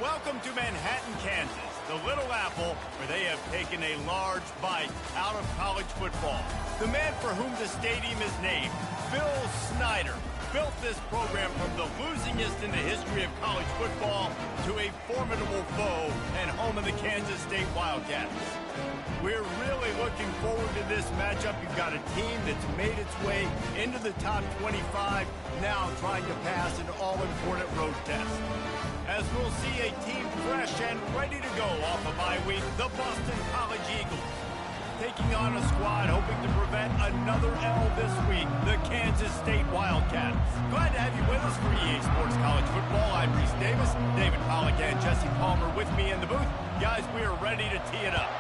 Welcome to Manhattan, Kansas, the Little Apple, where they have taken a large bite out of college football. The man for whom the stadium is named, Phil Snyder, built this program from the losingest in the history of college football to a formidable foe and home of the Kansas State Wildcats. We're really looking forward to this matchup. You've got a team that's made its way into the top 25, now trying to pass an all-important road test. As we'll see a team fresh and ready to go off a bye week, the Boston College Eagles. Taking on a squad hoping to prevent another L this week, the Kansas State Wildcats. Glad to have you with us for EA Sports College Football. I'm Reese Davis, David Pollack and Jesse Palmer with me in the booth. Guys, we are ready to tee it up.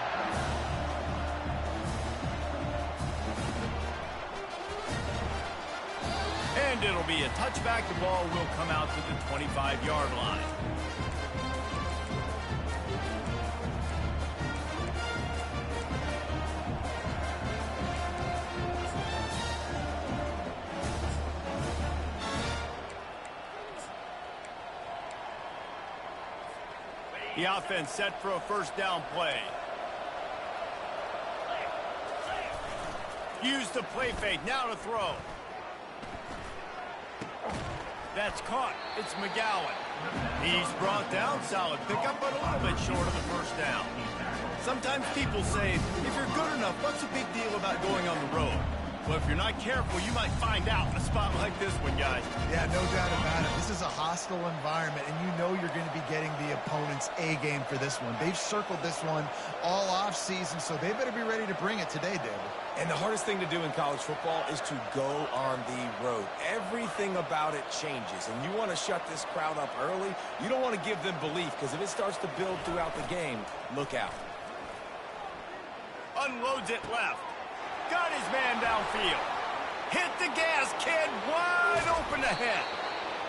And it'll be a touchback. The ball will come out to the 25-yard line. The offense set for a first down play. Use the play fake. Now to throw. That's caught. It's McGowan. He's brought down. Solid pickup, but a little bit short of the first down. Sometimes people say, if you're good enough, what's the big deal about going on the road? Well, if you're not careful, you might find out in a spot like this one, guys. Yeah, no doubt about it. This is a hostile environment, and you know you're going to be getting the opponent's A game for this one. They've circled this one all off season, so they better be ready to bring it today, David. And the hardest thing to do in college football is to go on the road. Everything about it changes, and you want to shut this crowd up early. You don't want to give them belief, because if it starts to build throughout the game, look out. Unloads it left. Got his man downfield. Hit the gas, kid. Wide open ahead.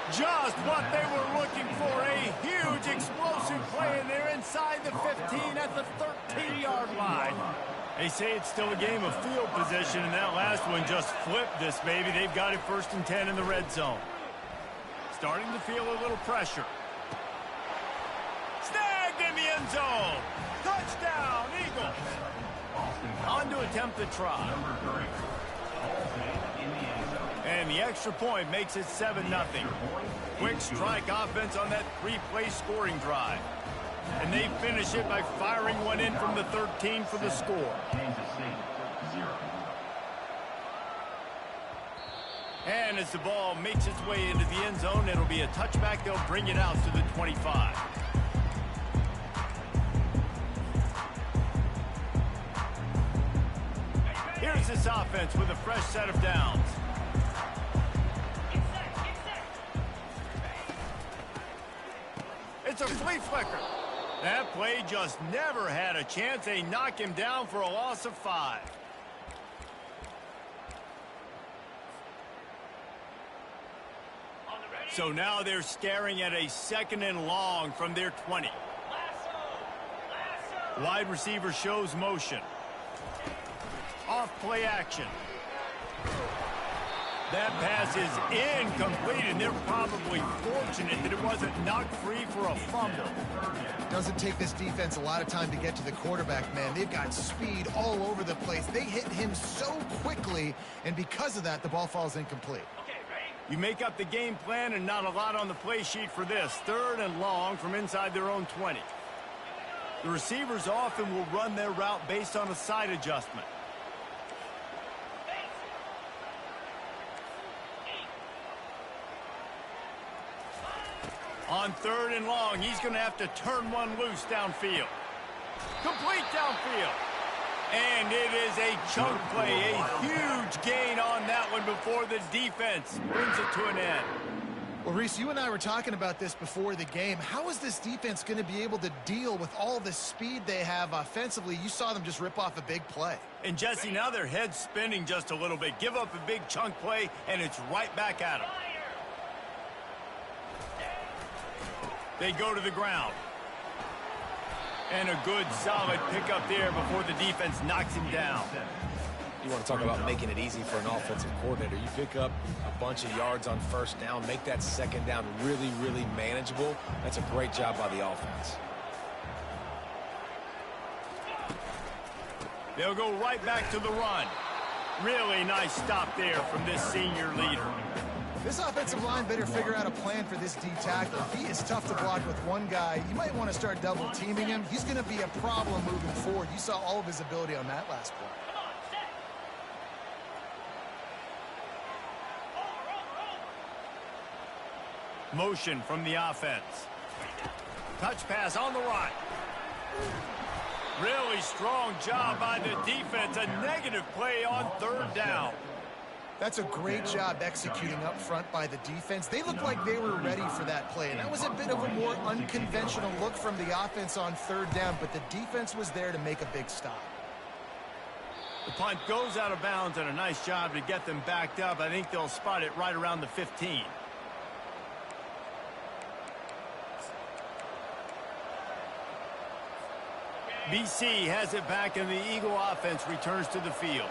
Just what they were looking for. A huge explosive play, and they're inside the 15 at the 13-yard line. They say it's still a game of field position, and that last one just flipped this baby. They've got it 1st and 10 in the red zone. Starting to feel a little pressure. Snagged in the end zone. Touchdown, Eagles. On to attempt the try. And the extra point makes it 7-0. Quick strike offense on that 3-play scoring drive. And they finish it by firing one in from the 13 for the score. And as the ball makes its way into the end zone, it'll be a touchback. They'll bring it out to the 25. Here's this offense with a fresh set of downs. It's a flea flicker. That play just never had a chance. They knock him down for a loss of 5. So now they're staring at a 2nd and long from their 20. Wide receiver shows motion. Off play action. That pass is incomplete, and they're probably fortunate that it wasn't knocked free for a fumble. Doesn't take this defense a lot of time to get to the quarterback, man. They've got speed all over the place. They hit him so quickly, and because of that, the ball falls incomplete. You make up the game plan, and not a lot on the play sheet for this. 3rd and long from inside their own 20. The receivers often will run their route based on a side adjustment. On 3rd and long, he's going to have to turn one loose downfield. Complete downfield. And it is a chunk play, a huge gain on that one before the defense brings it to an end. Well, Reese, you and I were talking about this before the game. How is this defense going to be able to deal with all the speed they have offensively? You saw them just rip off a big play. And, Jesse, now their head's spinning just a little bit. Give up a big chunk play, and it's right back at them. They go to the ground. And a good, solid pickup there before the defense knocks him down. You want to talk about making it easy for an offensive coordinator. You pick up a bunch of yards on first down, make that second down really, really manageable. That's a great job by the offense. They'll go right back to the run. Really nice stop there from this senior leader. This offensive line better figure out a plan for this D tackle. He is tough to block with one guy. You might want to start double teaming him. He's going to be a problem moving forward. You saw all of his ability on that last play. Motion from the offense. Touch pass on the right. Really strong job by the defense. A negative play on third down. That's a great job executing up front by the defense. They looked like they were ready for that play. And that was a bit of a more unconventional look from the offense on third down, but the defense was there to make a big stop. The punt goes out of bounds, and a nice job to get them backed up. I think they'll spot it right around the 15. BC has it back, and the Eagle offense returns to the field.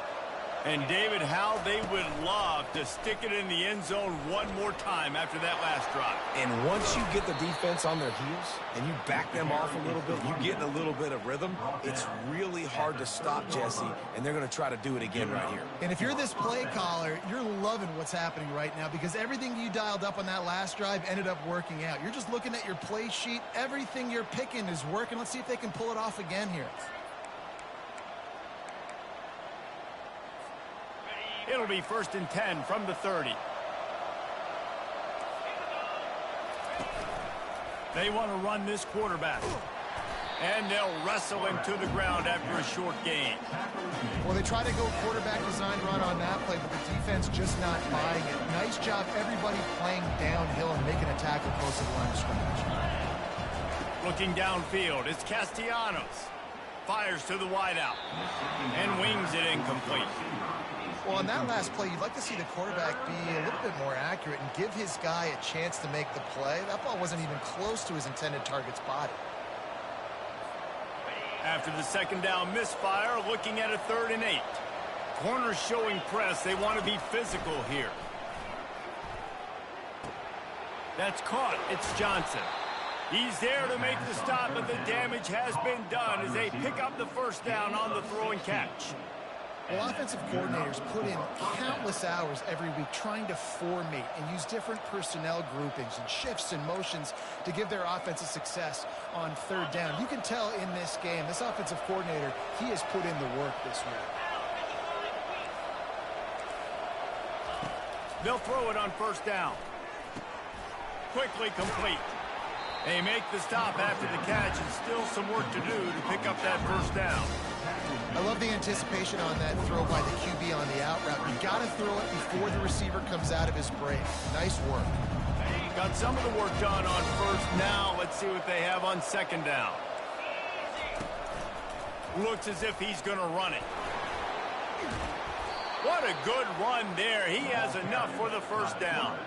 And, David, how they would love to stick it in the end zone one more time after that last drive. And once you get the defense on their heels and you back them off a little bit, you get in a little bit of rhythm, it's really hard to stop Jesse, and they're going to try to do it again right here. And if you're this play caller, you're loving what's happening right now because everything you dialed up on that last drive ended up working out. You're just looking at your play sheet. Everything you're picking is working. Let's see if they can pull it off again here. It'll be 1st and 10 from the 30. They want to run this quarterback. And they'll wrestle him to the ground after a short gain. Well, they try to go quarterback design run on that play, but the defense just not buying it. Nice job, everybody playing downhill and making a tackle close to the line of scrimmage. Looking downfield, it's Castellanos. Fires to the wideout. And wings it incomplete. Well, on that last play, you'd like to see the quarterback be a little bit more accurate and give his guy a chance to make the play. That ball wasn't even close to his intended target's body. After the second down misfire, looking at a 3rd and 8. Corners showing press. They want to be physical here. That's caught. It's Johnson. He's there to make the stop, but the damage has been done as they pick up the first down on the throw and catch. Well, offensive coordinators put in countless hours every week trying to formate and use different personnel groupings and shifts and motions to give their offensive success on third down. You can tell in this game, this offensive coordinator, he has put in the work this week. They'll throw it on first down. Quickly complete. They make the stop after the catch, and still some work to do to pick up that first down. I love the anticipation on that throw by the QB on the out route. You got to throw it before the receiver comes out of his break. Nice work. Got some of the work done on first. Now let's see what they have on second down. Looks as if he's going to run it. What a good run there. He has enough for the first down.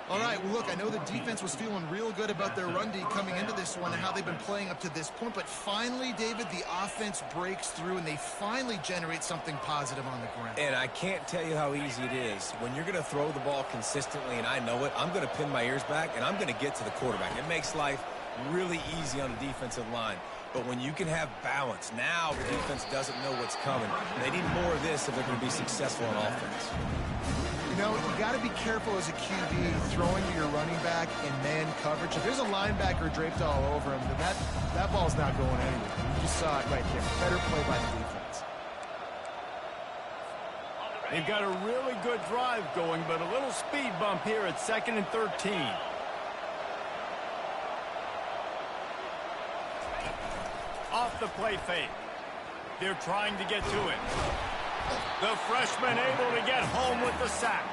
All right, well, look, I know the defense was feeling real good about their run D coming into this one and how they've been playing up to this point, but finally, David, the offense breaks through and they finally generate something positive on the ground. And I can't tell you how easy it is. When you're going to throw the ball consistently, and I know it, I'm going to pin my ears back, and I'm going to get to the quarterback. It makes life really easy on the defensive line. But when you can have balance, now the defense doesn't know what's coming. They need more of this if they're going to be successful on offense. You know, you got to be careful as a QB throwing to your running back in man coverage. If there's a linebacker draped all over him, then that ball's not going anywhere. You just saw it right there. Better play by the defense. They've got a really good drive going, but a little speed bump here at 2nd and 13. Off the play fake. They're trying to get to it. The freshman able to get home with the sack.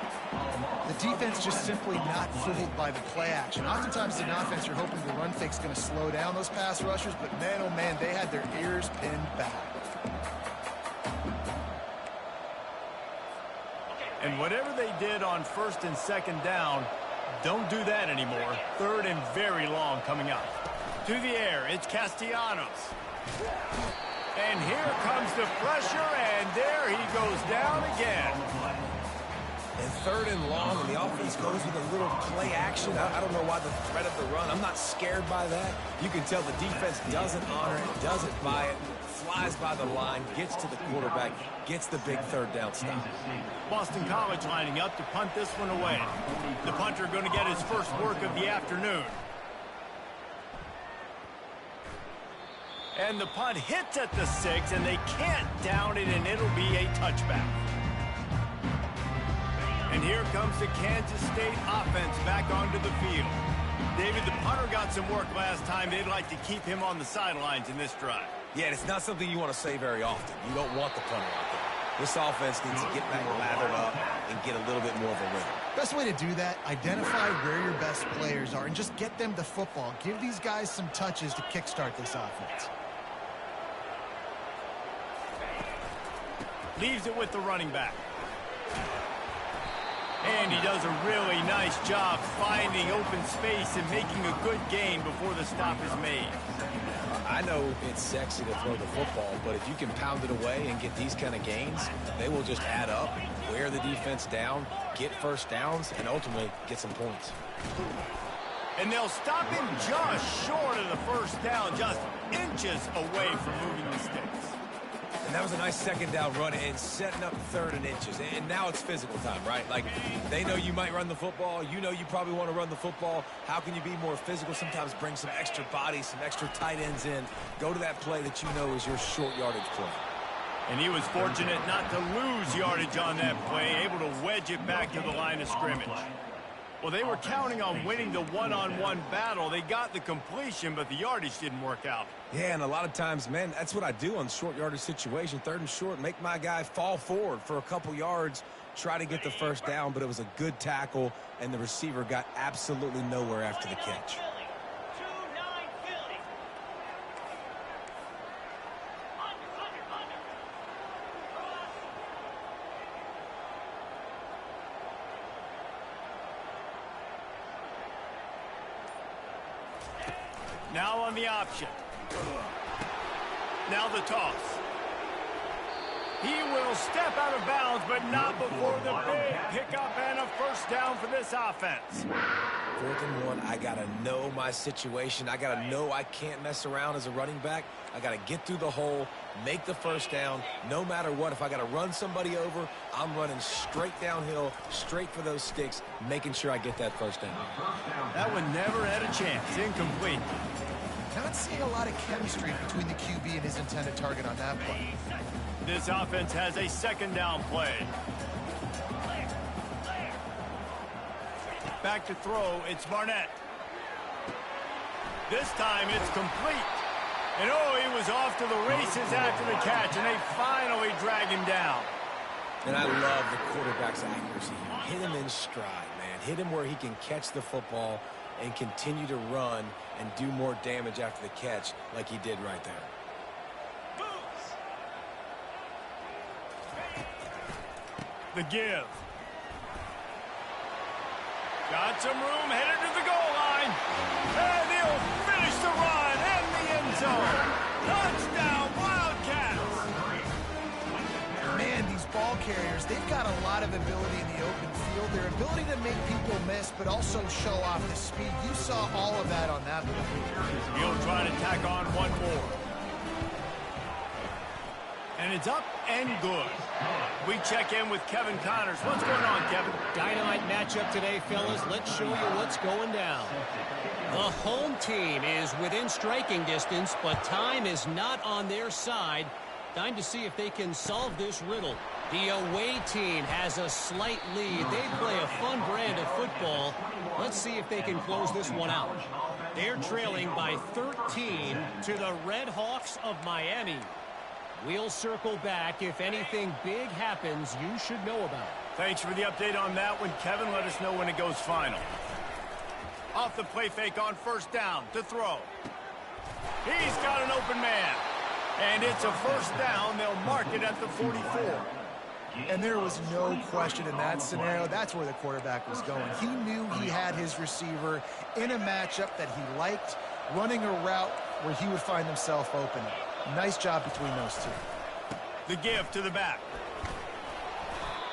The defense just simply not fooled by the play action. Oftentimes in offense, you're hoping the run fake's going to slow down those pass rushers, but man, oh man, they had their ears pinned back. And whatever they did on 1st and 2nd down, don't do that anymore. 3rd and very long coming up. To the air, it's Castellanos. And here comes the pressure, and there he goes down again. And 3rd and long, and the offense goes with a little play action. I don't know why the threat of the run. I'm not scared by that. You can tell the defense doesn't honor it, doesn't buy it, flies by the line, gets to the quarterback, gets the big 3rd down stop. Boston College lining up to punt this one away. The punter going to get his first work of the afternoon. And the punt hits at the 6, and they can't down it, and it'll be a touchback. And here comes the Kansas State offense back onto the field. David, the punter got some work last time. They'd like to keep him on the sidelines in this drive. Yeah, it's not something you want to say very often. You don't want the punter out there. This offense needs to get back lathered up and get a little bit more of a rhythm. Best way to do that, identify where your best players are and just get them the football. Give these guys some touches to kickstart this offense. Leaves it with the running back. And he does a really nice job finding open space and making a good gain before the stop is made. I know it's sexy to throw the football, but if you can pound it away and get these kind of gains, they will just add up, wear the defense down, get first downs, and ultimately get some points. And they'll stop him just short of the first down, just inches away from moving the sticks. And that was a nice 2nd down run and setting up 3rd and inches. And now it's physical time, right? Like, they know you might run the football. You know you probably want to run the football. How can you be more physical? Sometimes bring some extra bodies, some extra tight ends in. Go to that play that you know is your short yardage play. And he was fortunate not to lose yardage on that play, able to wedge it back to the line of scrimmage. Well, they were counting on winning the one-on-one battle. They got the completion, but the yardage didn't work out. Yeah, and a lot of times, man, that's what I do on short yardage situation. 3rd and short, make my guy fall forward for a couple yards, try to get the first down, but it was a good tackle, and the receiver got absolutely nowhere after the catch. Now on the option. Now the toss. He will step out of bounds, but not before the big pickup and a first down for this offense. 4th and 1, I got to know my situation. I got to know I can't mess around as a running back. I got to get through the hole, make the first down. No matter what, if I got to run somebody over, I'm running straight downhill, straight for those sticks, making sure I get that first down. That one never had a chance. Incomplete. Not seeing a lot of chemistry between the QB and his intended target on that play. This offense has a 2nd down play. Back to throw, it's Barnett. This time it's complete. And oh, he was off to the races after the catch, and they finally drag him down. And I love the quarterback's accuracy. Hit him in stride, man. Hit him where he can catch the football and continue to run and do more damage after the catch like he did right there. The give. Got some room, headed to the goal line. And he'll finish the run in the end zone. Touchdown, Wildcats. Man, these ball carriers, they've got a lot of ability in the open field. Their ability to make people miss, but also show off the speed. You saw all of that on that play. He'll try to tack on one more. And it's up and good. We check in with Kevin Connors. What's going on, Kevin? Dynamite matchup today, fellas. Let's show you what's going down. The home team is within striking distance, but time is not on their side. Time to see if they can solve this riddle. The away team has a slight lead. They play a fun brand of football. Let's see if they can close this one out. They're trailing by 13 to the Red Hawks of Miami. We'll circle back. If anything big happens, you should know about it. Thanks for the update on that one, Kevin. Let us know when it goes final. Off the play fake on first down to throw. He's got an open man. And it's a first down. They'll mark it at the 44. And there was no question in that scenario. That's where the quarterback was going. He knew he had his receiver in a matchup that he liked, running a route where he would find himself open. Nice job between those two. The give to the back.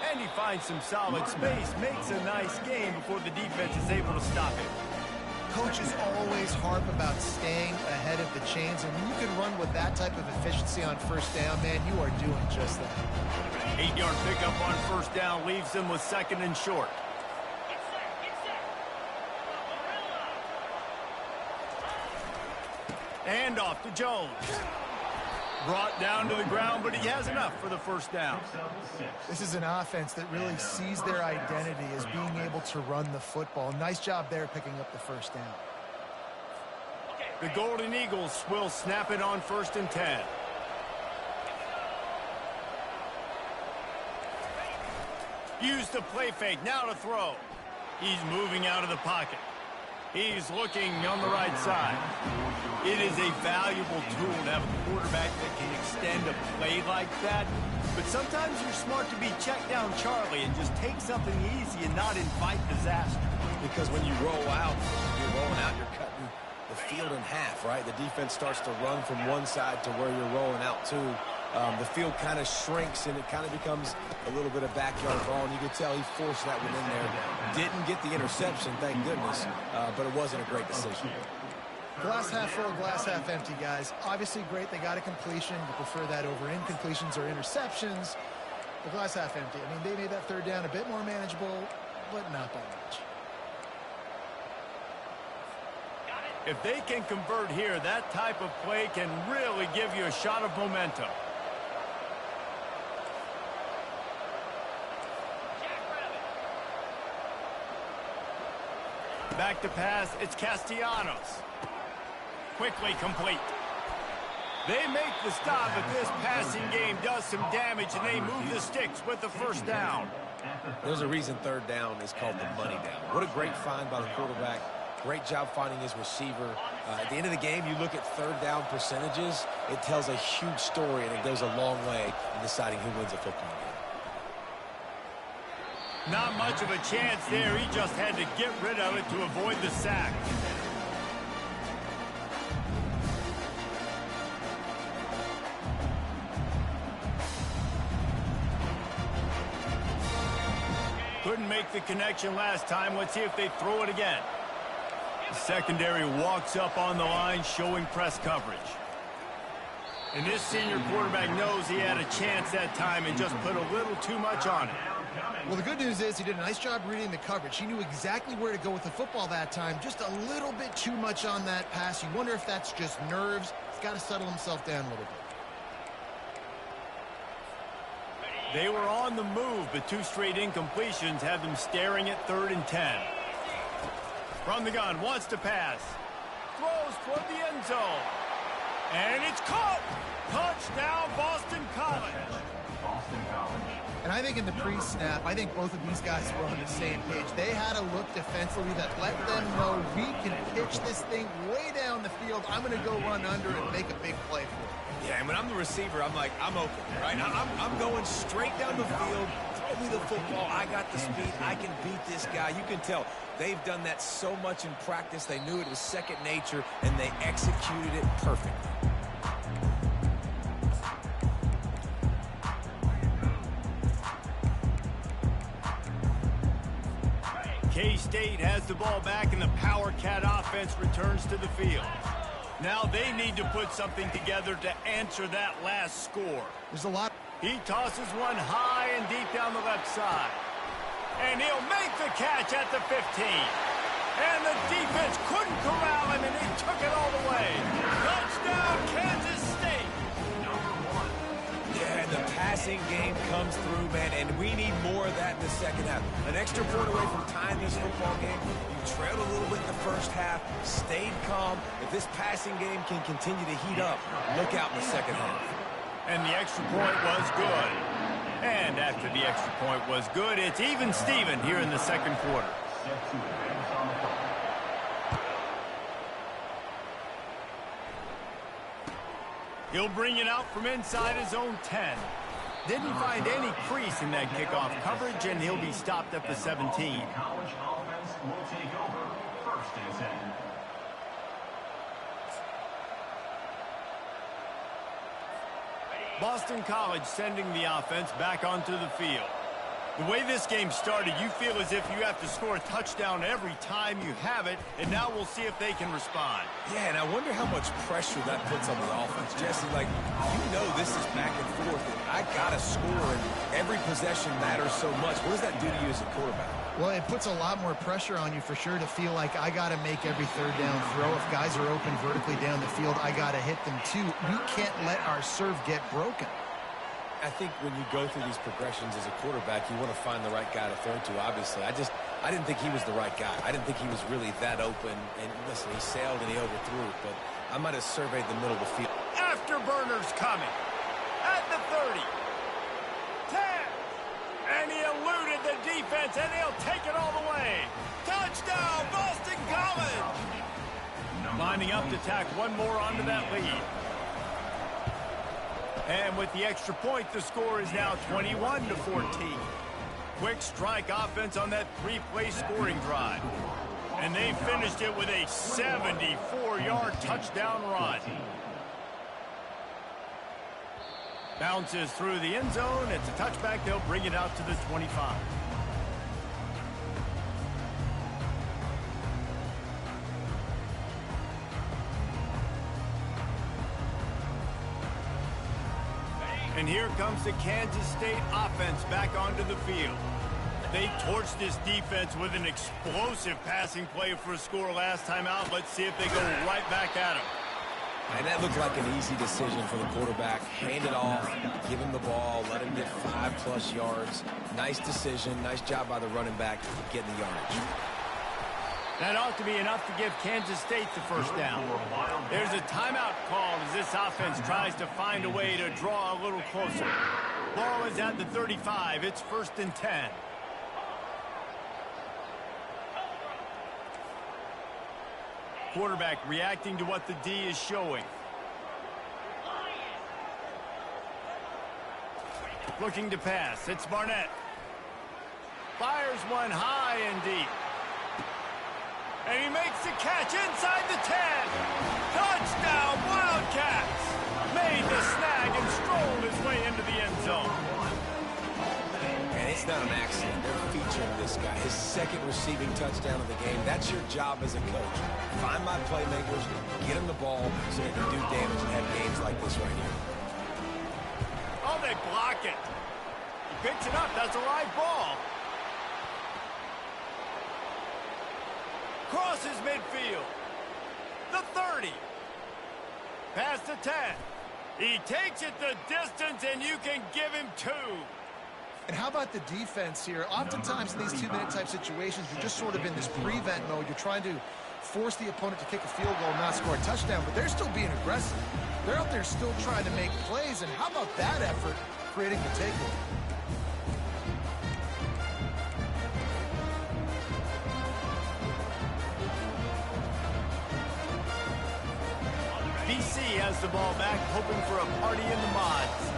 And he finds some solid space, makes a nice game before the defense is able to stop it. Coaches always harp about staying ahead of the chains, and when you can run with that type of efficiency on first down, man, you are doing just that. 8-yard pickup on first down leaves them with 2nd and short. And off to Jones. Brought down to the ground, but he has enough for the first down. This is an offense that really sees their identity as being able to run the football. Nice job there picking up the first down. The Golden Eagles will snap it on 1st and 10. Use the play fake, now to throw. He's moving out of the pocket. He's looking on the right side. It is a valuable tool to have a quarterback that can extend a play like that. But sometimes you're smart to be check down Charlie and just take something easy and not invite disaster. Because when you roll out, you're cutting the field in half, right? The defense starts to run from one side to where you're rolling out to. The field kind of shrinks, and it kind of becomes a little bit of backyard ball, and you could tell he forced that one in there. Didn't get the interception, thank goodness, but it wasn't a great decision. Glass half full, glass half empty, guys. Obviously great they got a completion. You prefer that over incompletions or interceptions. The glass half empty. I mean, they made that third down a bit more manageable, but not by much. If they can convert here, that type of play can really give you a shot of momentum. Back to pass, it's Castellanos. Quickly complete. They make the stop, but this passing game does some damage, and they move the sticks with the first down. There's a reason third down is called the money down. What a great find by the quarterback. Great job finding his receiver. At the end of the game, you look at third down percentages. It tells a huge story, and it goes a long way in deciding who wins a football game. Not much of a chance there. He just had to get rid of it to avoid the sack. Couldn't make the connection last time. Let's see if they throw it again. The secondary walks up on the line, showing press coverage. And this senior quarterback knows he had a chance that time and just put a little too much on it. Well, the good news is he did a nice job reading the coverage. He knew exactly where to go with the football that time. Just a little bit too much on that pass. You wonder if that's just nerves. He's got to settle himself down a little bit. They were on the move, but 2 straight incompletions have them staring at 3rd and 10. From the gun, wants to pass. Throws toward the end zone. And it's caught! Touchdown, Boston College. And I think in the pre-snap, I think both of these guys were on the same page. They had a look defensively that let them know we can pitch this thing way down the field. I'm going to go run under and make a big play for it. Yeah, and when I'm the receiver, I'm like, I'm open, right? I'm going straight down the field. Throw me the football. I got the speed. I can beat this guy. You can tell they've done that so much in practice. They knew it was second nature, and they executed it perfectly. K-State has the ball back, and the Power Cat offense returns to the field. Now they need to put something together to answer that last score. There's a lot. He tosses one high and deep down the left side. And he'll make the catch at the 15. And the defense couldn't corral him, and he took it all the way. Touchdown, Kansas State. Yeah, and the passing game comes through, man, and we need more of that in the second half. An extra point away from tying this football game. You trailed a little bit in the first half, stayed calm. If this passing game can continue to heat up, look out in the second half. And the extra point was good. And after the extra point was good, it's even Steven here in the second quarter. He'll bring it out from inside his own 10. Didn't find any crease in that kickoff coverage, and he'll be stopped at the 17. College offense will take over 1st and 10. Boston College sending the offense back onto the field. The way this game started, you feel as if you have to score a touchdown every time you have it, and now we'll see if they can respond. Yeah, and I wonder how much pressure that puts on the offense. Jesse, like, you know this is back and forth, and I got to score, and every possession matters so much. What does that do to you as a quarterback? Well, it puts a lot more pressure on you for sure to feel like I got to make every third down throw. If guys are open vertically down the field, I got to hit them too. We can't let our serve get broken. I think when you go through these progressions as a quarterback, you want to find the right guy to throw to, obviously. I didn't think he was the right guy. I didn't think he was really that open. And listen, he sailed and he overthrew it, but I might have surveyed the middle of the field. Afterburners coming. At the 30. 10. And he eluded the defense, and he'll take it all the way. Touchdown, Boston College! Lining up to tack one more onto that lead. And with the extra point, the score is now 21-14. Quick strike offense on that three-play scoring drive. And they finished it with a 74-yard touchdown run. Bounces through the end zone. It's a touchback. They'll bring it out to the 25. And here comes the Kansas State offense back onto the field. They torched this defense with an explosive passing play for a score last time out. Let's see if they go right back at him. And that looked like an easy decision for the quarterback. Hand it off, give him the ball, let him get 5+ yards. Nice decision. Nice job by the running back getting the yardage. That ought to be enough to give Kansas State the first down. There's a timeout called as this offense tries to find a way to draw a little closer. Ball is at the 35. It's 1st and 10. Quarterback reacting to what the D is showing. Looking to pass. It's Barnett. Fires one high and deep. And he makes the catch inside the 10. Touchdown, Wildcats. Made the snag and strolled his way into the end zone. And it's not an accident. They're featuring this guy. His second receiving touchdown of the game. That's your job as a coach. Find my playmakers, get them the ball so they can do damage and have games like this right here. Oh, they block it. He picks it up. That's a live ball. Crosses midfield. The 30. Past the 10. He takes it the distance, and you can give him 2. And how about the defense here? Oftentimes in these 2-minute type situations, you're just sort of in this prevent mode. You're trying to force the opponent to kick a field goal and not score a touchdown, but they're still being aggressive. They're out there still trying to make plays, and how about that effort creating the takeaway? BC has the ball back, hoping for a party in the mods.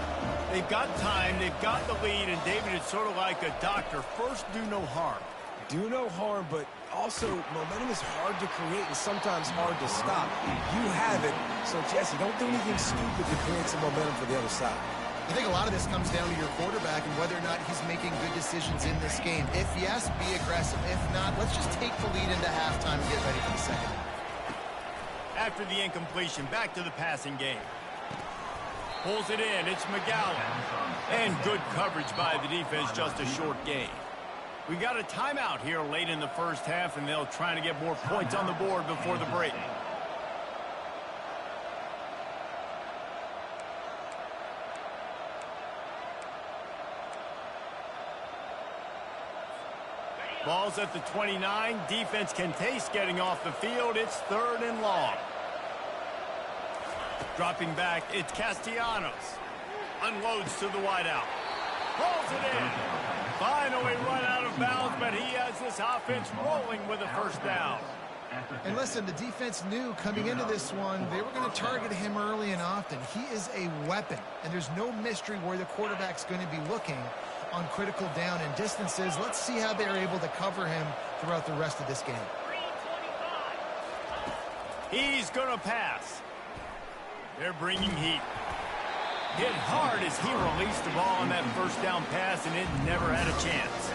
They've got time, they've got the lead, and David, it's sort of like a doctor. First, do no harm. Do no harm, but also momentum is hard to create and sometimes hard to stop. You have it, so Jesse, don't do anything stupid to create some momentum for the other side. I think a lot of this comes down to your quarterback and whether or not he's making good decisions in this game. If yes, be aggressive. If not, let's just take the lead into halftime and get ready for the second. After the incompletion, back to the passing game. Pulls it in. It's McGowan. And good coverage by the defense, just a short gain. We got a timeout here late in the first half, and they'll try to get more points on the board before the break. Ball's at the 29. Defense can taste getting off the field. It's 3rd and long. Dropping back, it's Castellanos. Unloads to the wideout. Pulls it in. Finally run out of bounds, but he has this offense rolling with a first down. And listen, the defense knew coming into this one, they were going to target him early and often. He is a weapon, and there's no mystery where the quarterback's going to be looking on critical down and distances. Let's see how they're able to cover him throughout the rest of this game. He's going to pass. They're bringing heat. Hit hard as he released the ball on that first down pass, and it never had a chance.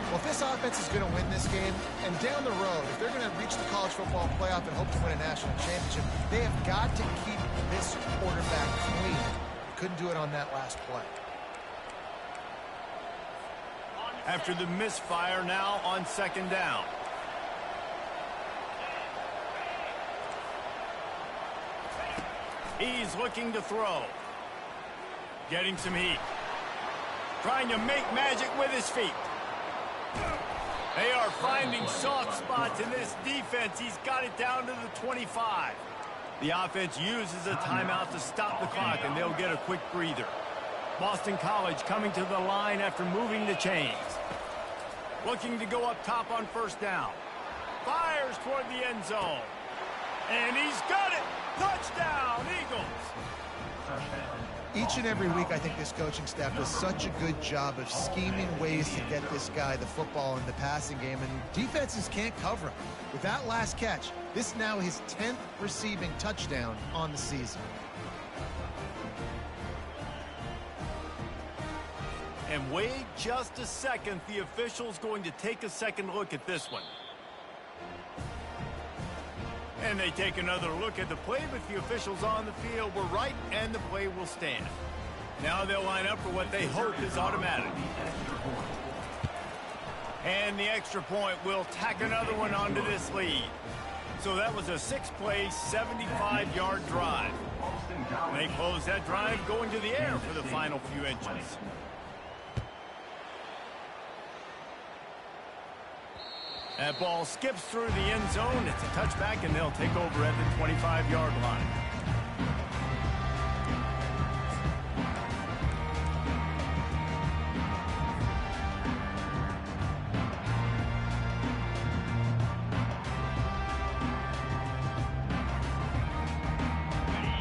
Well, if this offense is going to win this game, and down the road, if they're going to reach the college football playoff and hope to win a national championship, they have got to keep this quarterback clean. Couldn't do it on that last play. After the misfire, now on second down. He's looking to throw. Getting some heat. Trying to make magic with his feet. They are finding soft spots in this defense. He's got it down to the 25. The offense uses a timeout to stop the clock, and they'll get a quick breather. Boston College coming to the line after moving the chains. Looking to go up top on first down. Fires toward the end zone. And he's got it! Touchdown, Eagles! Each and every week, I think this coaching staff does such a good job of scheming ways to get this guy the football in the passing game, and defenses can't cover him. With that last catch, this is now his 10th receiving touchdown on the season. And wait just a second. The official's going to take a second look at this one. And they take another look at the play, but the officials on the field were right, and the play will stand. Now they'll line up for what they hope is automatic. And the extra point will tack another one onto this lead. So that was a 6-play, 75-yard drive. And they close that drive going to the air for the final few inches. That ball skips through the end zone. It's a touchback, and they'll take over at the 25-yard line.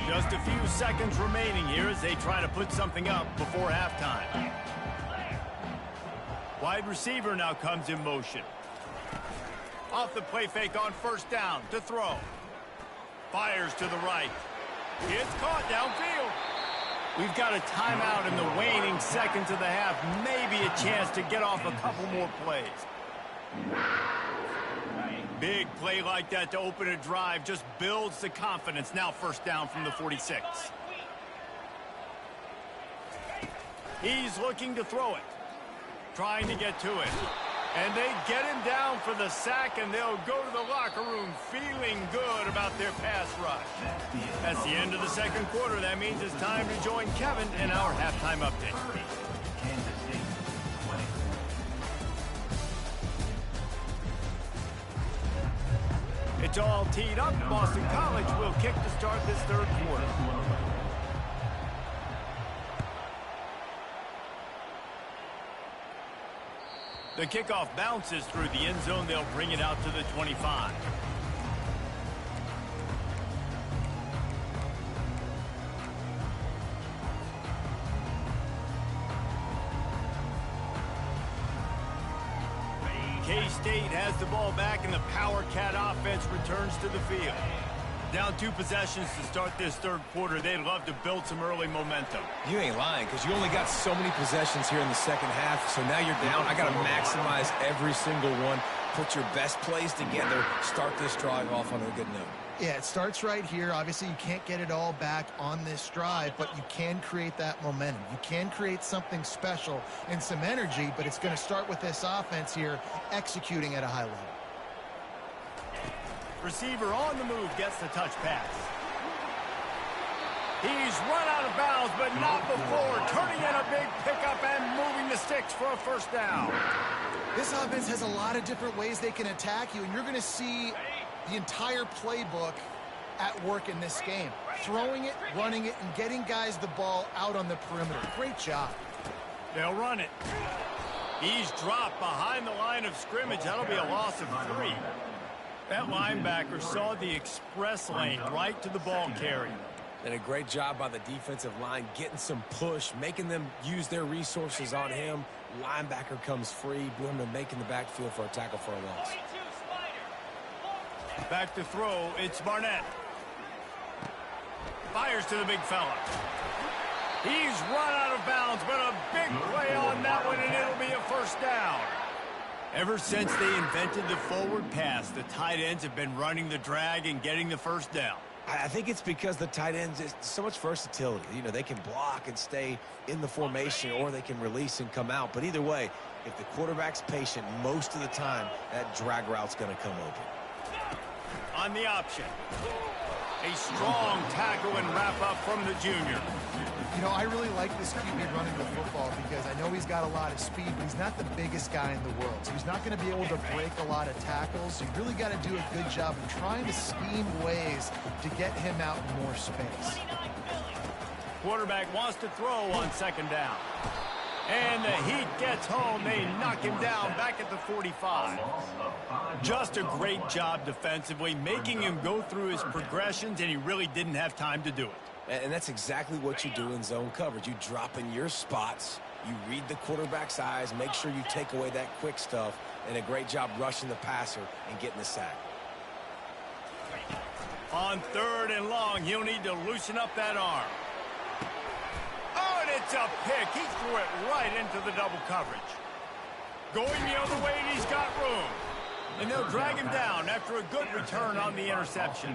Just a few seconds remaining here as they try to put something up before halftime. Wide receiver now comes in motion. Off the play fake on first down to throw. Fires to the right. It's caught downfield. We've got a timeout in the waning seconds of the half. Maybe a chance to get off a couple more plays. Big play like that to open a drive just builds the confidence. Now first down from the 46. He's looking to throw it. Trying to get to it. And they get him down for the sack, and they'll go to the locker room feeling good about their pass rush. That's the end of the second quarter. That means it's time to join Kevin in our halftime update. It's all teed up. Boston College will kick to start this third quarter. The kickoff bounces through the end zone. They'll bring it out to the 25. K-State has the ball back, and the Power Cat offense returns to the field. Down 2 possessions to start this third quarter. They'd love to build some early momentum. You ain't lying, because you only got so many possessions here in the second half, so now you're down. I got to maximize every single one, put your best plays together, start this drive off on a good note. Yeah, it starts right here. Obviously, you can't get it all back on this drive, but you can create that momentum. You can create something special and some energy, but it's going to start with this offense here executing at a high level. Receiver on the move gets the touch pass. He's run out of bounds, but not before turning in a big pickup and moving the sticks for a first down. This offense has a lot of different ways they can attack you, and you're going to see the entire playbook at work in this game. Throwing it, running it, and getting guys the ball out on the perimeter. Great job. They'll run it. He's dropped behind the line of scrimmage. That'll be a loss of 3. That linebacker saw the express lane right to the ball carrier. And a great job by the defensive line, getting some push, making them use their resources on him. Linebacker comes free, boom, and making the backfield for a tackle for a loss. Back to throw, it's Barnett. Fires to the big fella. He's run out of bounds, but a big play on that one, and it'll be a first down. Ever since they invented the forward pass, the tight ends have been running the drag and getting the first down. I think it's because the tight ends is so much versatility. You know, they can block and stay in the formation, or they can release and come out. But either way, if the quarterback's patient most of the time, that drag route's going to come open. On the option, a strong tackle and wrap up from the junior. You know, I really like this QB running the football because I know he's got a lot of speed, but he's not the biggest guy in the world. So he's not going to be able to break a lot of tackles. So you really got to do a good job in trying to scheme ways to get him out in more space. Quarterback wants to throw on second down. And the heat gets home. They knock him down back at the 45. Just a great job defensively, making him go through his progressions, and he really didn't have time to do it. And that's exactly what you do in zone coverage. You drop in your spots, you read the quarterback's eyes, make sure you take away that quick stuff, and a great job rushing the passer and getting the sack. On third and long, he'll need to loosen up that arm. Oh, and it's a pick. He threw it right into the double coverage. Going the other way, and he's got room. And they'll drag him down after a good return on the interception.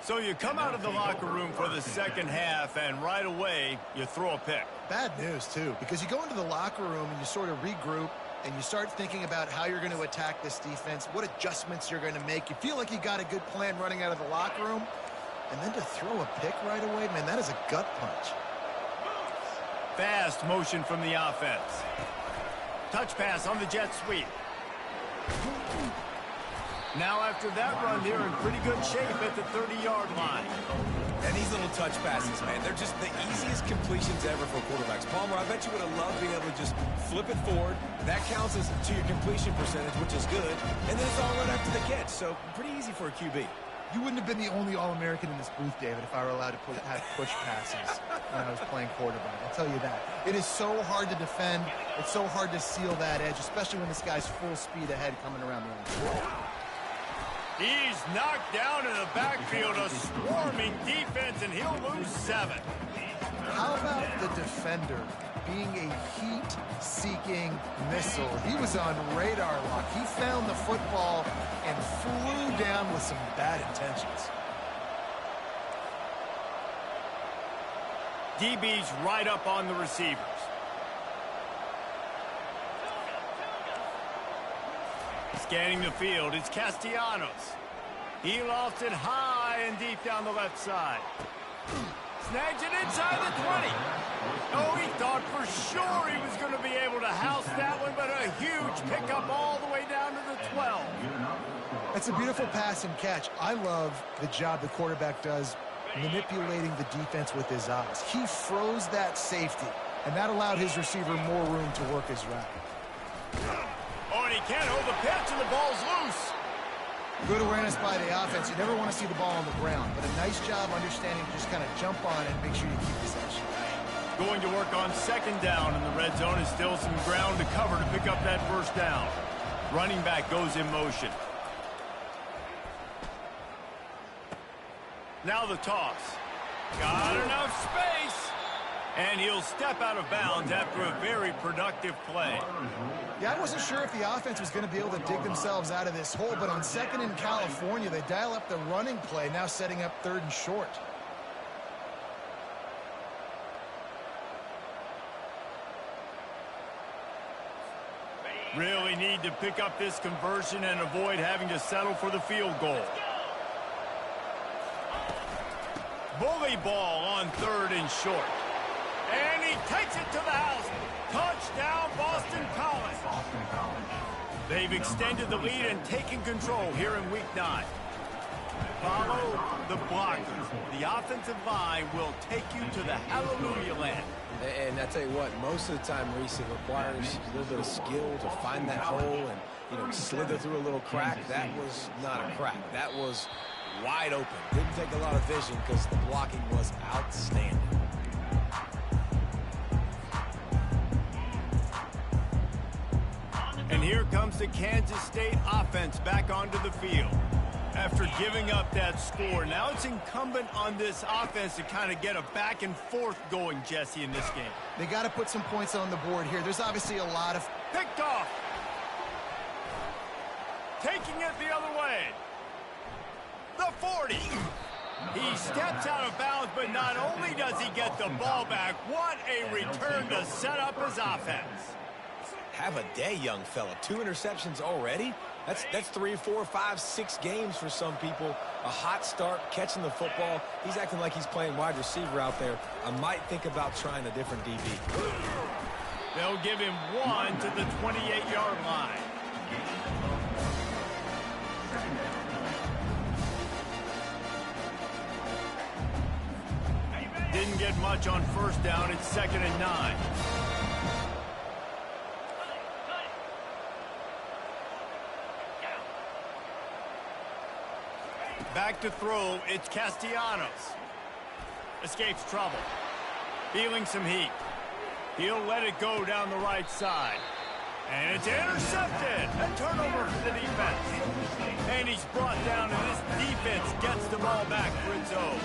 So you come out of the locker room for the second half, and right away, you throw a pick. Bad news, too, because you go into the locker room and you sort of regroup, and you start thinking about how you're going to attack this defense, what adjustments you're going to make. You feel like you got a good plan running out of the locker room, and then to throw a pick right away, man, that is a gut punch. Fast motion from the offense. Touch pass on the jet sweep. Now after that run, they're in pretty good shape at the 30-yard line. And these little touch passes, man, they're just the easiest completions ever for quarterbacks. Palmer, I bet you would have loved being able to just flip it forward. That counts as to your completion percentage, which is good. And then it's all right after the catch, so pretty easy for a QB. You wouldn't have been the only All-American in this booth, David, if I were allowed to have push passes when I was playing quarterback. I'll tell you that. It is so hard to defend. It's so hard to seal that edge, especially when this guy's full speed ahead coming around the line. He's knocked down in the backfield, a swarming defense, and he'll lose 7. How about the defender being a heat-seeking missile? He was on radar lock. He found the football and flew down with some bad intentions. DB's right up on the receivers. Scanning the field, it's Castellanos. He lofts it high and deep down the left side. Snags it inside the 20. Oh, he thought for sure he was going to be able to house that one, but a huge pickup all the way down to the 12. That's a beautiful pass and catch. I love the job the quarterback does manipulating the defense with his eyes. He froze that safety, and that allowed his receiver more room to work his route. Oh, and he can't hold the pitch, and the ball's loose. Good awareness by the offense. You never want to see the ball on the ground, but a nice job understanding to just kind of jump on it and make sure you keep possession. Going to work on second down, and the red zone is still some ground to cover to pick up that first down. Running back goes in motion. Now the toss. Got enough space. And he'll step out of bounds after a very productive play. Yeah, I wasn't sure if the offense was going to be able to dig themselves out of this hole, but on second in California, they dial up the running play, now setting up third and short. Really need to pick up this conversion and avoid having to settle for the field goal. Bully ball on third and short. And he takes it to the house. Touchdown, Boston College. They've extended the lead and taken control here in Week 9. Follow the blockers. The offensive line will take you to the hallelujah land. And I tell you what, most of the time, Reese, it requires a little bit of skill to find that hole and, slither through a little crack. That was not a crack. That was wide open. Didn't take a lot of vision because the blocking was outstanding. And here comes the Kansas State offense back onto the field. After giving up that score, now it's incumbent on this offense to kind of get a back and forth going, Jesse, in this game. They got to put some points on the board here. There's obviously a lot of... Picked off. Taking it the other way. The 40. He steps out of bounds, but not only does he get the ball back, what a return to set up his offense. Have a day, young fella. 2 interceptions already? That's 3, 4, 5, 6 games for some people. A hot start, catching the football. He's acting like he's playing wide receiver out there. I might think about trying a different DB. They'll give him 1 to the 28-yard line. Didn't get much on first down. It's 2nd and 9. Back to throw, it's Castellanos. Escapes trouble. Feeling some heat. He'll let it go down the right side. And it's intercepted. A turnover for the defense. And he's brought down, and this defense gets the ball back for its own.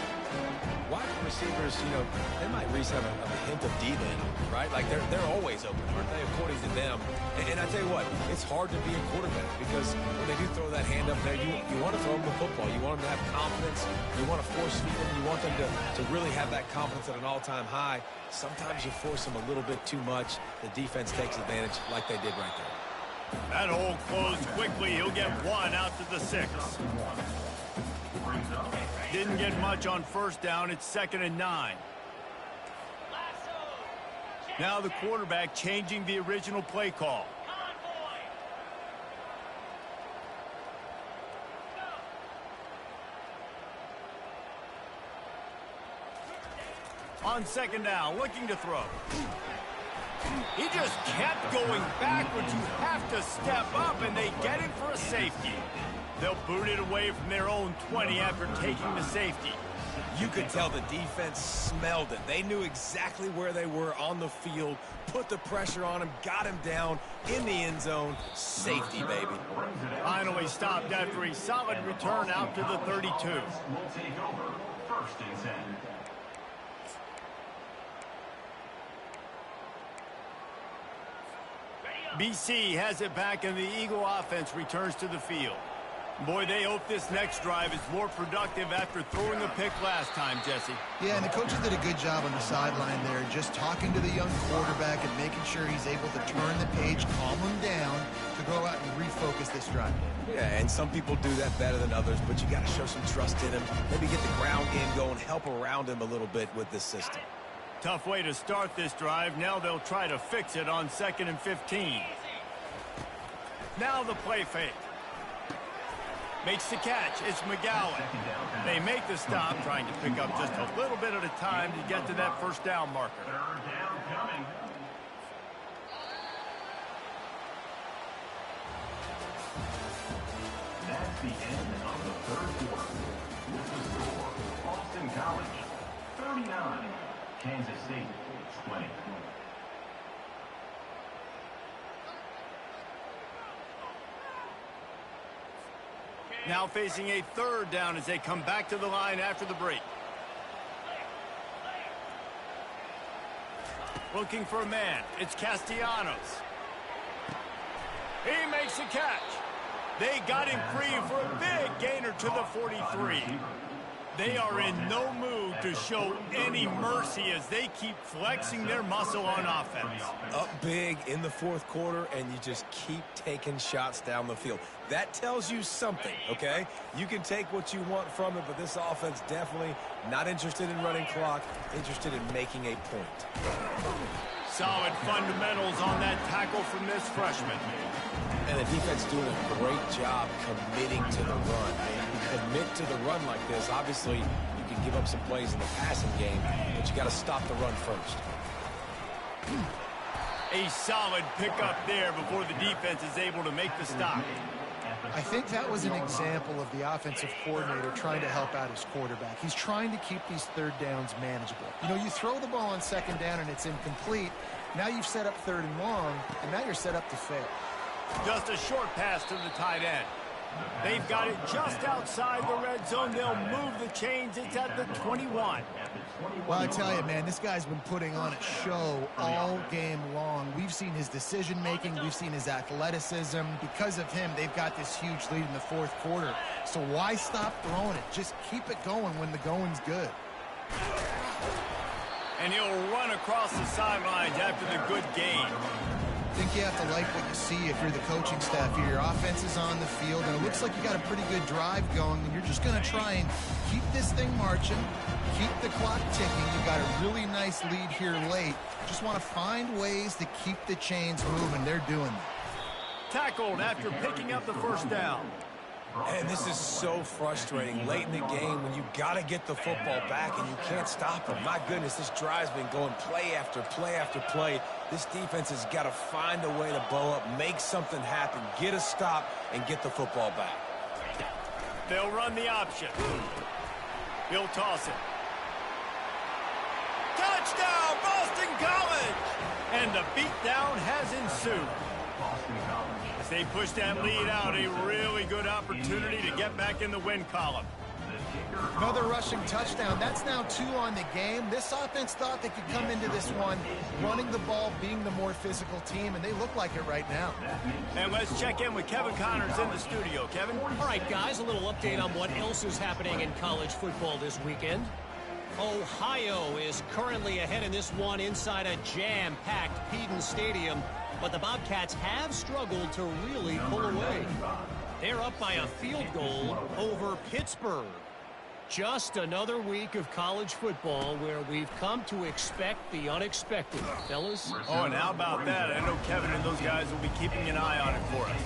Wide receivers, you know, they might at least have a hint of D then, right? Like, they're always open, aren't they, according to them? And I tell you what, it's hard to be a quarterback because when they do throw that hand up there, you want to throw them the football. You want them to have confidence. You want to force feed them. You want them to really have that confidence at an all-time high. Sometimes you force them a little bit too much. The defense takes advantage like they did right there. That hole closed quickly. He'll get 1 out to the 6. Didn't get much on first down. It's 2nd and 9. Now the quarterback changing the original play call. On 2nd down, looking to throw. He just kept going backwards. You have to step up, and they get him for a safety. They'll boot it away from their own 20 after taking the safety. You could tell the defense smelled it. They knew exactly where they were on the field, put the pressure on him, got him down in the end zone. Safety, baby. Finally stopped after a solid return out to the 32. Will take over 1st and 10. BC has it back, and the Eagle offense returns to the field. Boy, they hope this next drive is more productive after throwing a pick last time, Jesse. Yeah, and the coaches did a good job on the sideline there, just talking to the young quarterback and making sure he's able to turn the page, calm him down, to go out and refocus this drive. Yeah, and some people do that better than others, but you got to show some trust in him. Maybe get the ground game going, help around him a little bit with this system. Tough way to start this drive. Now they'll try to fix it on 2nd and 15. Now the play fake. Makes the catch. It's McGowan. They make the stop, trying to pick up just a little bit at a time to get to that first down marker. 3rd down coming. That's the end of the 3rd quarter. With the score, Boston College 39, Kansas State 20. Now facing a 3rd down as they come back to the line after the break. Looking for a man. It's Castellanos. He makes the catch. They got him free for a big gainer to the 43. They are in no mood to show any mercy as they keep flexing their muscle on offense. Up big in the 4th quarter, and you just keep taking shots down the field. That tells you something, okay? You can take what you want from it, but this offense definitely not interested in running clock, interested in making a point. Solid fundamentals on that tackle from this freshman. And the defense doing a great job committing to the run. You commit to the run like this, obviously you can give up some plays in the passing game, but you got to stop the run first. A solid pickup there before the defense is able to make the stop. I think that was an example of the offensive coordinator trying to help out his quarterback. He's trying to keep these 3rd downs manageable. You know, you throw the ball on 2nd down and it's incomplete. Now you've set up 3rd and long, and now you're set up to fail. Just a short pass to the tight end. They've got it just outside the red zone. They'll move the chains. It's at the 21. Well, I tell you, man, this guy's been putting on a show all game long. We've seen his decision-making. We've seen his athleticism. Because of him, they've got this huge lead in the fourth quarter. So why stop throwing it? Just keep it going when the going's good. And he'll run across the sidelines after the good game. I think you have to like what you see if you're the coaching staff here. Your offense is on the field, and it looks like you got a pretty good drive going, and you're just going to try and keep this thing marching, keep the clock ticking. You got a really nice lead here late. Just want to find ways to keep the chains moving. They're doing that. Tackled after picking up the first down. And this is so frustrating late in the game when you got to get the football back and you can't stop them. My goodness, this drive's been going play after play after play. This defense has got to find a way to bow up, make something happen, get a stop, and get the football back. They'll run the option. He'll toss it. Touchdown, Boston College! And the beatdown has ensued. As they push that lead out, a really good opportunity to get back in the win column. Another rushing touchdown. That's now 2 on the game. This offense thought they could come into this one running the ball, being the more physical team, and they look like it right now. And let's check in with Kevin Connors in the studio. Kevin? All right, guys, a little update on what else is happening in college football this weekend. Ohio is currently ahead in this one inside a jam-packed Peden Stadium, but the Bobcats have struggled to really pull away. They're up by a field goal over Pittsburgh. Just another week of college football where we've come to expect the unexpected, fellas. Oh, and how about that? I know Kevin and those guys will be keeping an eye on it for us.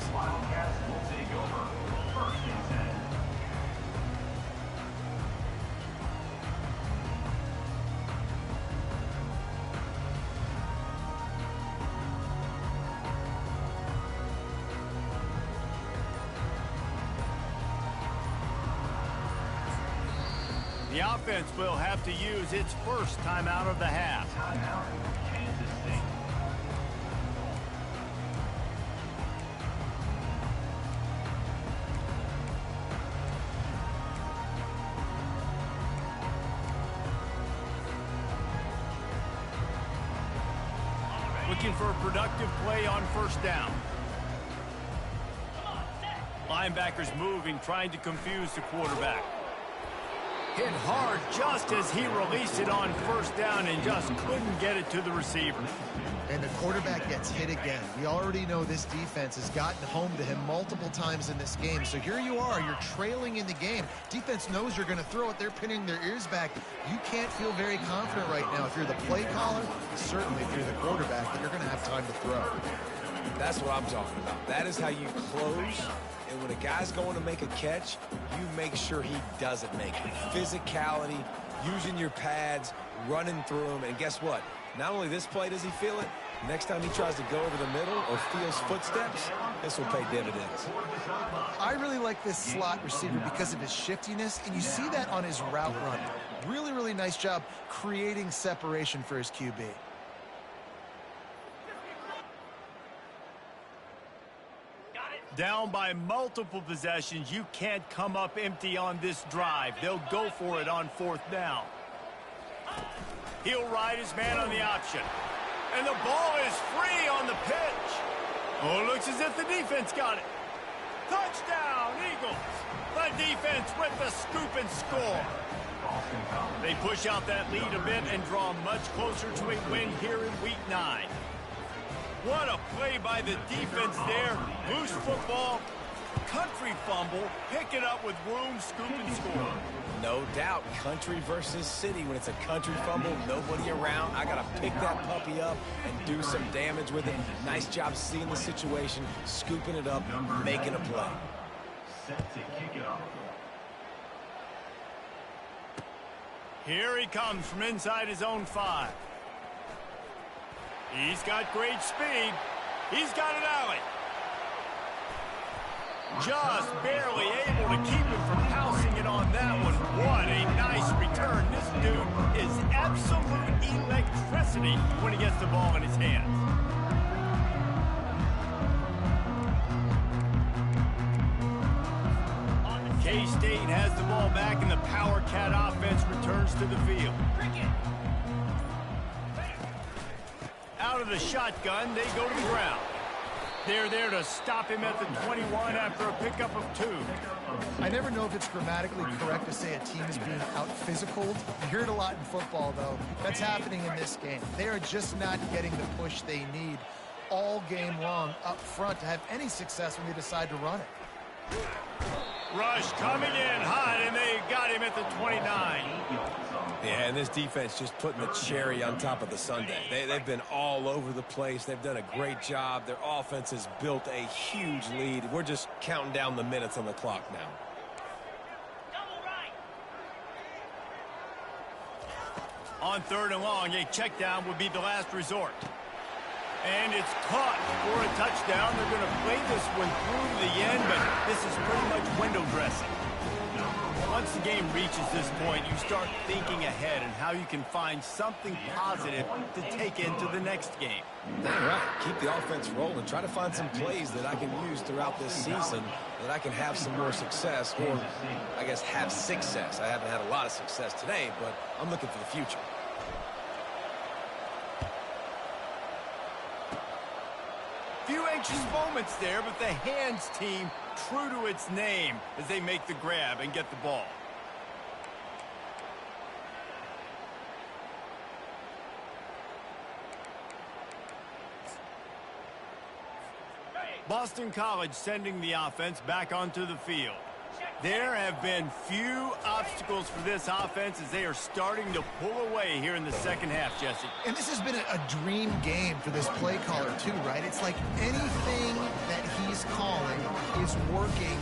The offense will have to use its first timeout of the half. Kansas State. Looking for a productive play on first down. Linebackers moving, trying to confuse the quarterback. Hit hard just as he released it on first down and just couldn't get it to the receiver. And the quarterback gets hit again. We already know this defense has gotten home to him multiple times in this game. So here you are, you're trailing in the game. Defense knows you're going to throw it. They're pinning their ears back. You can't feel very confident right now if you're the play caller, certainly if you're the quarterback, that you're going to have time to throw. That's what I'm talking about. That is how you close. And when a guy's going to make a catch, you make sure he doesn't make it. Physicality, using your pads, running through them. And guess what? Not only this play does he feel it, next time he tries to go over the middle or feels footsteps, this will pay dividends. I really like this slot receiver because of his shiftiness, and you see that on his route run. Really, really nice job creating separation for his QB. Down by multiple possessions, you can't come up empty on this drive. They'll go for it on fourth down. He'll ride his man on the option. And the ball is free on the pitch. Oh, it looks as if the defense got it. Touchdown, Eagles. The defense with the scoop and score. They push out that lead a bit and draw much closer to a win here in Week 9. What a play by the defense there. Loose football, country fumble, pick it up with room, scoop, and score. No doubt, country versus city. When it's a country fumble, nobody around. I got to pick that puppy up and do some damage with it. Nice job seeing the situation, scooping it up, making a play. Set to kick it off. Here he comes from inside his own 5. He's got great speed. He's got an alley. Just barely able to keep him from pouncing it on that one. What a nice return. This dude is absolute electricity when he gets the ball in his hands. K-State has the ball back, and the Power Cat offense returns to the field. Out of the shotgun, they go to the ground. They're there to stop him at the 21 after a pickup of 2. I never know if it's grammatically correct to say a team is being out-physicaled. You hear it a lot in football, though. That's happening in this game. They are just not getting the push they need all game long up front to have any success when they decide to run it. Rush coming in hot, and they got him at the 29. Yeah, and this defense just putting the cherry on top of the sundae. They've been all over the place. They've done a great job. Their offense has built a huge lead. We're just counting down the minutes on the clock now. On 3rd and long, a check down would be the last resort. And it's caught for a touchdown. They're going to play this one through to the end, but this is pretty much window dressing. Once the game reaches this point, you start thinking ahead and how you can find something positive to take into the next game. All right, keep the offense rolling. Try to find some plays that I can use throughout this season that I can have some more success, or I guess have success. I haven't had a lot of success today, but I'm looking for the future. Few anxious moments there, but the hands team true to its name as they make the grab and get the ball. Boston College sending the offense back onto the field. There have been few obstacles for this offense as they are starting to pull away here in the second half, Jesse. And this has been a dream game for this play caller, too, right? It's like anything that he's calling is working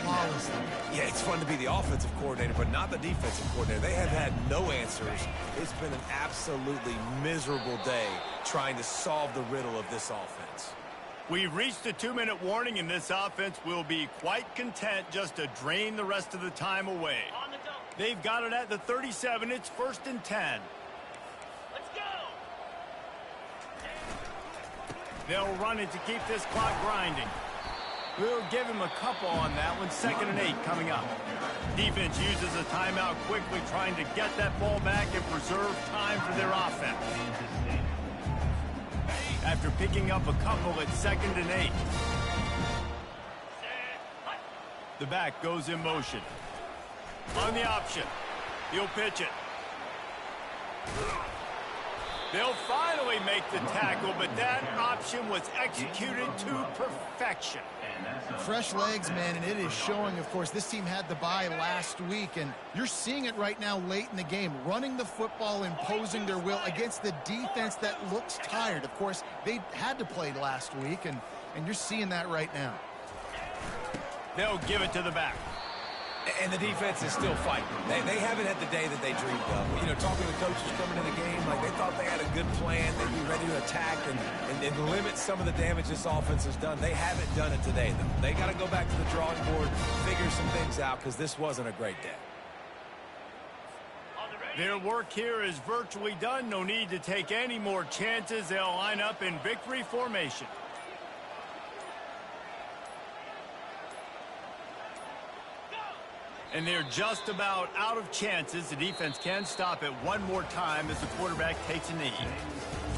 flawlessly. Yeah, it's fun to be the offensive coordinator, but not the defensive coordinator. They have had no answers. It's been an absolutely miserable day trying to solve the riddle of this offense. We've reached the 2-minute warning, and this offense will be quite content just to drain the rest of the time away. They've got it at the 37. It's 1st and 10. Let's go. They'll run it to keep this clock grinding. We'll give him a couple on that one. 2nd and 8 coming up. Defense uses a timeout quickly, trying to get that ball back and preserve time for their offense. After picking up a couple at 2nd and 8. The back goes in motion. On the option. He'll pitch it. They'll finally make the tackle, but that option was executed to perfection. Fresh legs, man, and it is showing, of course, this team had the bye last week, and you're seeing it right now late in the game, running the football, imposing their will against the defense that looks tired. Of course, they had to play last week, and you're seeing that right now. They'll give it to the back. And the defense is still fighting. They haven't had the day that they dreamed of. You know, talking to coaches coming into the game, like they thought they had a good plan. They'd be ready to attack and limit some of the damage this offense has done. They haven't done it today, though. They got to go back to the drawing board, figure some things out, because this wasn't a great day. Their work here is virtually done. No need to take any more chances. They'll line up in victory formation. And they're just about out of chances. The defense can stop it one more time as the quarterback takes a knee.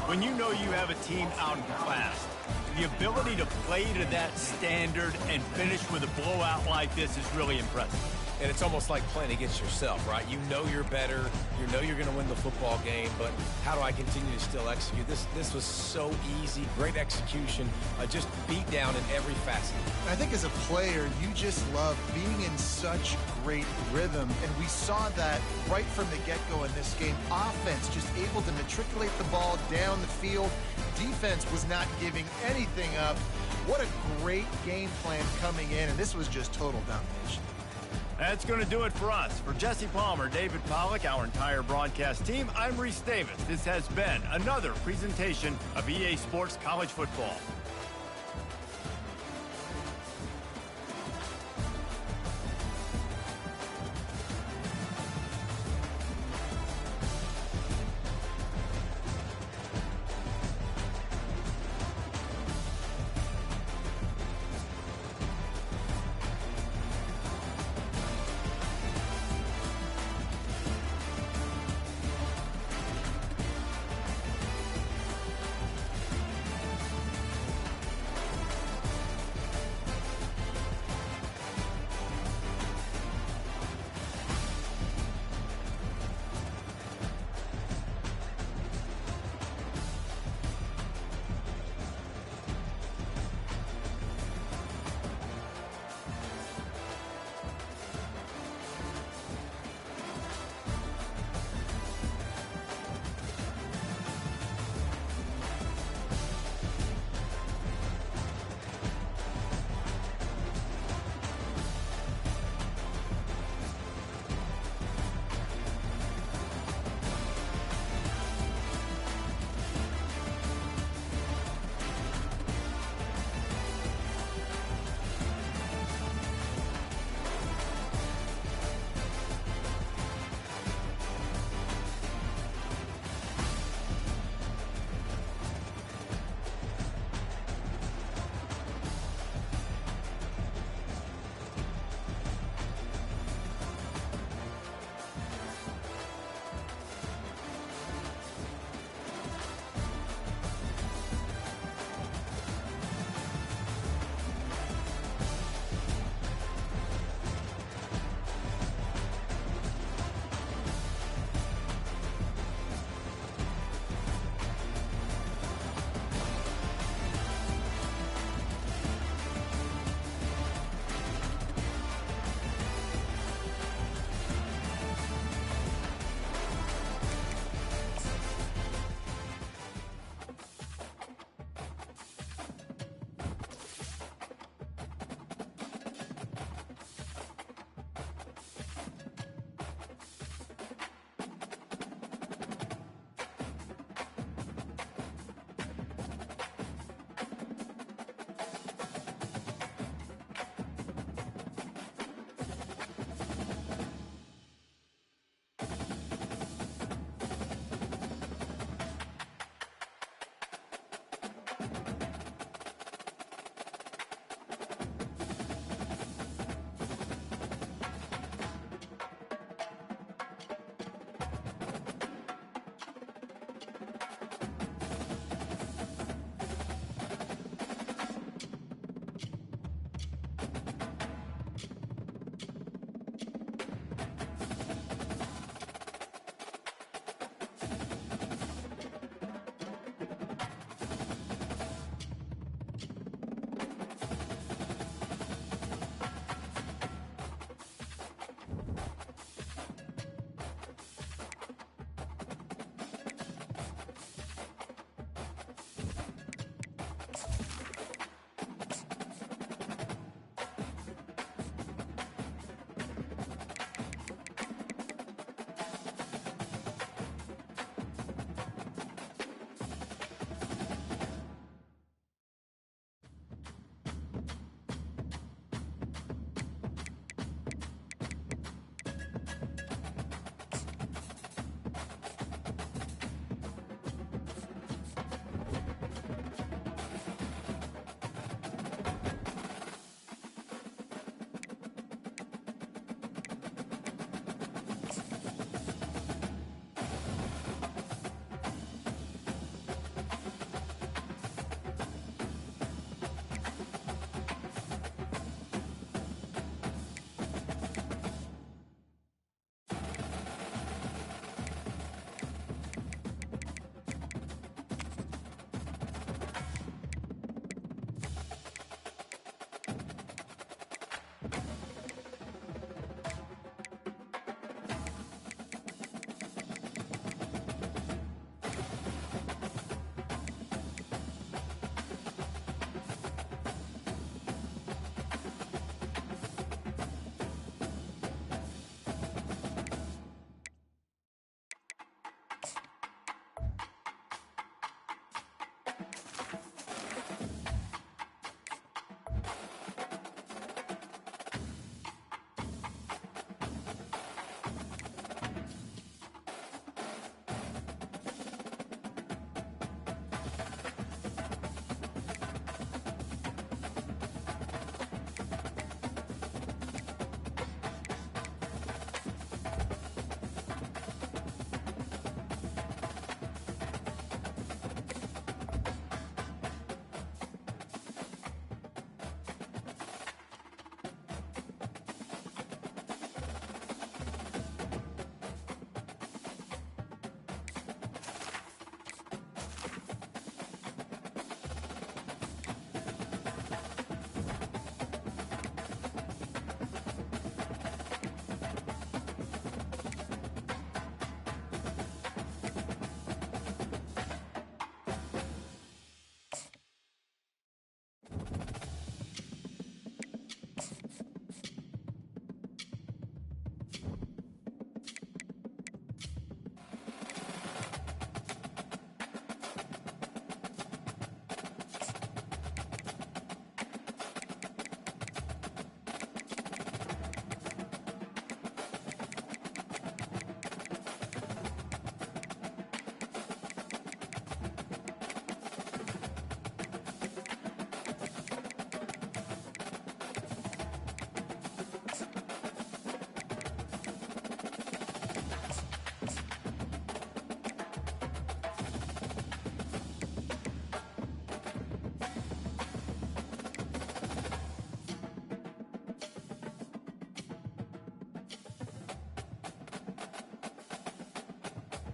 When you know you have a team outclassed, the ability to play to that standard and finish with a blowout like this is really impressive. And it's almost like playing against yourself, right? You know you're better. You know you're going to win the football game, but how do I continue to still execute? This was so easy. Great execution. Just beat down in every facet. I think as a player, you just love being in such great rhythm, and we saw that right from the get-go in this game. Offense just able to matriculate the ball down the field. Defense was not giving anything up. What a great game plan coming in, and this was just total domination. That's going to do it for us. For Jesse Palmer, David Pollack, our entire broadcast team, I'm Reese Davis. This has been another presentation of EA Sports College Football.